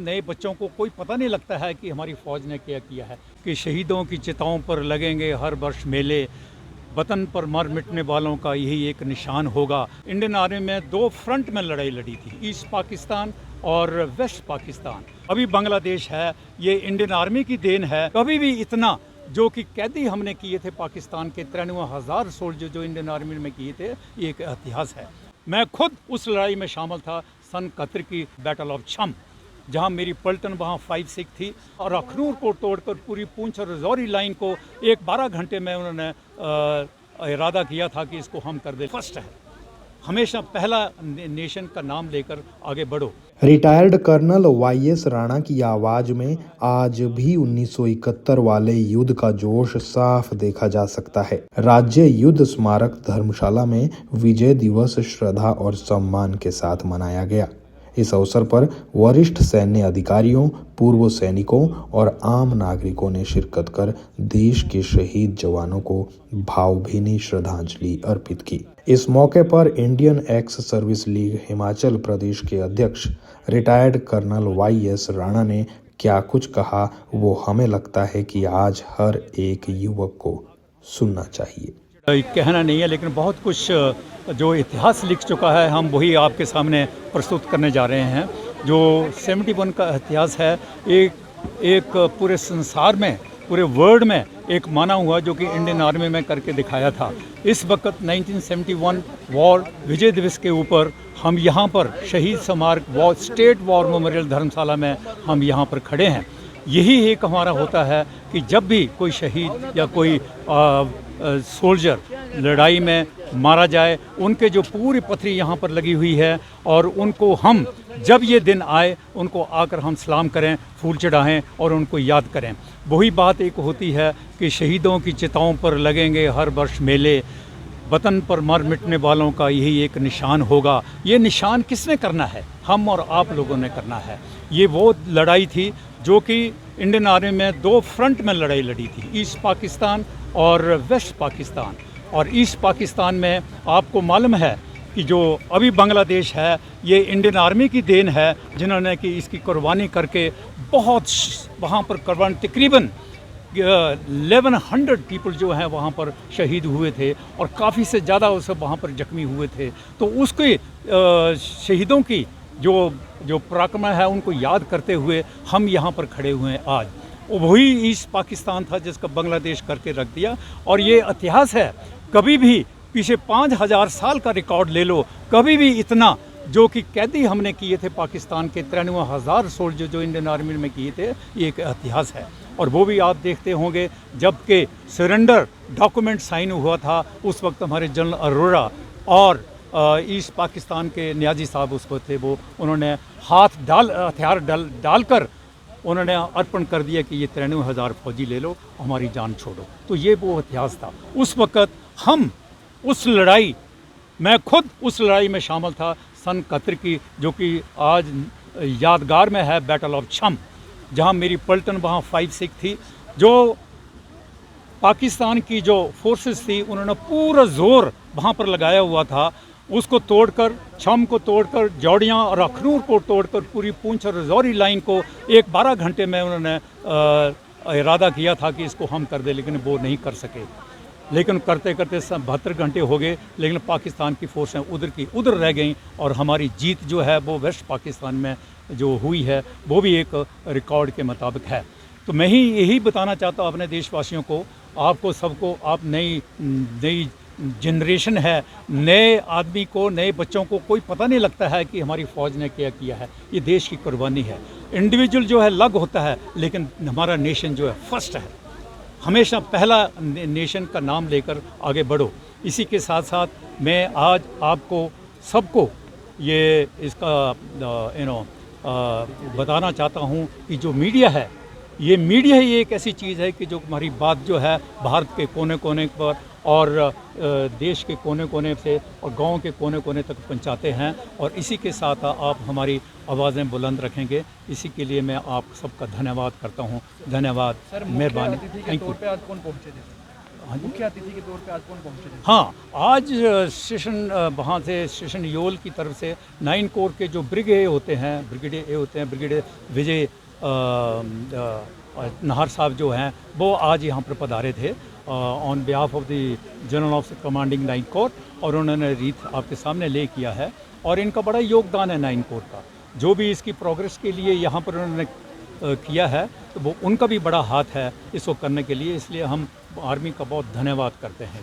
नए बच्चों को कोई पता नहीं लगता है कि हमारी फ़ौज ने क्या किया है कि शहीदों की चिताओं पर लगेंगे हर वर्ष मेले, वतन पर मर मिटने वालों का यही एक निशान होगा। इंडियन आर्मी में दो फ्रंट में लड़ाई लड़ी थी, ईस्ट पाकिस्तान और वेस्ट पाकिस्तान। अभी बांग्लादेश है, ये इंडियन आर्मी की देन है। कभी भी इतना जो कि कैदी हमने किए थे पाकिस्तान के 93,000 सोल्जर जो इंडियन आर्मी में किए थे, ये एक इतिहास है। मैं खुद उस लड़ाई में शामिल था सन 71 की बैटल ऑफ छम, जहां मेरी पलटन वहां 5-6 थी और अखनूर को तोड़कर पूरी पूंछ और रजौरी लाइन को 12 घंटे में उन्होंने इरादा किया था कि इसको हम कर दे। फर्स्ट है, हमेशा पहला नेशन का नाम लेकर आगे बढ़ो। रिटायर्ड कर्नल वाईएस राणा की आवाज में आज भी 1971 वाले युद्ध का जोश साफ देखा जा सकता है। राज्य युद्ध स्मारक धर्मशाला में विजय दिवस श्रद्धा और सम्मान के साथ मनाया गया। इस अवसर पर वरिष्ठ सैन्य अधिकारियों, पूर्व सैनिकों और आम नागरिकों ने शिरकत कर देश के शहीद जवानों को भावभीनी श्रद्धांजलि अर्पित की। इस मौके पर Indian Ex Service League Himachal Pradesh के अध्यक्ष रिटायर्ड कर्नल वाईएस राणा ने क्या कुछ कहा, वो हमें लगता है कि आज हर एक युवक को सुनना चाहिए। कहना नहीं है, लेकिन बहुत कुछ जो इतिहास लिख चुका है हम वही आपके सामने प्रस्तुत करने जा रहे हैं। जो 71 का इतिहास है, एक पूरे संसार में, पूरे वर्ल्ड में एक माना हुआ जो कि इंडियन आर्मी में करके दिखाया था। इस वक्त 1971 वॉर विजय दिवस के ऊपर हम यहाँ पर शहीद स्मारक वॉर स्टेट वॉर मेमोरियल धर्मशाला में हम यहाँ पर खड़े हैं। यही एक हमारा होता है कि जब भी कोई शहीद या कोई सोल्जर लड़ाई में मारा जाए, उनके जो पूरी पथरी यहाँ पर लगी हुई है और उनको हम जब ये दिन आए उनको आकर हम सलाम करें, फूल चढ़ाएं और उनको याद करें। वही बात एक होती है कि शहीदों की चिताओं पर लगेंगे हर वर्ष मेले, वतन पर मर मिटने वालों का यही एक निशान होगा। ये निशान किसने करना है? हम और आप लोगों ने करना है। ये वो लड़ाई थी जो कि इंडियन आर्मी में दो फ्रंट में लड़ाई लड़ी थी, ईस्ट पाकिस्तान और वेस्ट पाकिस्तान। और ईस्ट पाकिस्तान में आपको मालूम है कि जो अभी बांग्लादेश है, ये इंडियन आर्मी की देन है, जिन्होंने कि इसकी कुर्बानी करके बहुत वहाँ पर कुर्बान तकरीबन 1100 पीपल जो हैं वहाँ पर शहीद हुए थे और काफ़ी से ज़्यादा उस वहाँ पर जख्मी हुए थे। तो उसके शहीदों की जो पराक्रम है उनको याद करते हुए हम यहाँ पर खड़े हुए हैं आज। वही ईस्ट पाकिस्तान था जिसका बांग्लादेश करके रख दिया। और ये इतिहास है, कभी भी पीछे 5000 साल का रिकॉर्ड ले लो, कभी भी इतना जो कि कैदी हमने किए थे पाकिस्तान के 93,000 सोल्जर जो इंडियन आर्मी में किए थे, ये एक इतिहास है। और वो भी आप देखते होंगे जबकि सरेंडर डॉक्यूमेंट साइन हुआ था, उस वक्त हमारे जनरल अरोड़ा और ईस्ट पाकिस्तान के नियाजी साहब उसको थे, वो उन्होंने हथियार डालकर उन्होंने अर्पण कर दिया कि ये 93,000 फौजी ले लो, हमारी जान छोड़ो। तो ये वो इतिहास था। उस वक़्त हम उस लड़ाई, मैं खुद उस लड़ाई में शामिल था सन 71 की, जो कि आज यादगार में है बैटल ऑफ छम, जहां मेरी पलटन वहां 5-6 थी। जो पाकिस्तान की जो फोर्सेस थी उन्होंने पूरा जोर वहाँ पर लगाया हुआ था, उसको तोड़कर, छम को तोड़कर, जौड़ियाँ और अखनूर को तोड़कर पूरी पूंछ और रजौरी लाइन को 12 घंटे में उन्होंने इरादा किया था कि इसको हम कर दे, लेकिन वो नहीं कर सके। लेकिन करते करते 72 घंटे हो गए, लेकिन पाकिस्तान की फोर्सें उधर की उधर रह गईं और हमारी जीत जो है वो वेस्ट पाकिस्तान में जो हुई है वो भी एक रिकॉर्ड के मुताबिक है। तो मैं ही यही बताना चाहता हूँ अपने देशवासियों को, आपको सबको, आप नई जनरेशन है, नए आदमी को, नए बच्चों को कोई पता नहीं लगता है कि हमारी फ़ौज ने क्या किया है। ये देश की कुर्बानी है। इंडिविजुअल जो है अलग होता है, लेकिन हमारा नेशन जो है फर्स्ट है। हमेशा पहला नेशन का नाम लेकर आगे बढ़ो। इसी के साथ साथ मैं आज आपको सबको ये इसका बताना चाहता हूँ कि जो मीडिया है, ये मीडिया ही एक ऐसी चीज़ है कि जो हमारी बात जो है भारत के कोने कोने पर और देश के कोने कोने से और गांव के कोने कोने तक पहुंचाते हैं। और इसी के साथ आप हमारी आवाज़ें बुलंद रखेंगे, इसी के लिए मैं आप सबका धन्यवाद करता हूं। धन्यवाद, मेहरबानी, थैंक यू। हाँ जी। मुख्य अतिथि के तौर पे आज कौन पहुंचे थे? हाँ, आज स्टेशन वहाँ से स्टेशन योल की तरफ से 9 कोर के जो ब्रिगेडियर होते हैं, ब्रिगेडियर विजय नाहर साहब जो हैं, वो आज यहाँ पर पधारे थे on behalf of the general officer commanding 9 core, और उन्होंने रीथ आपके सामने ले किया है। और इनका बड़ा योगदान है 9 कोर का, जो भी इसकी प्रोग्रेस के लिए यहाँ पर उन्होंने किया है, तो वो उनका भी बड़ा हाथ है इसको करने के लिए, इसलिए हम आर्मी का बहुत धन्यवाद करते हैं।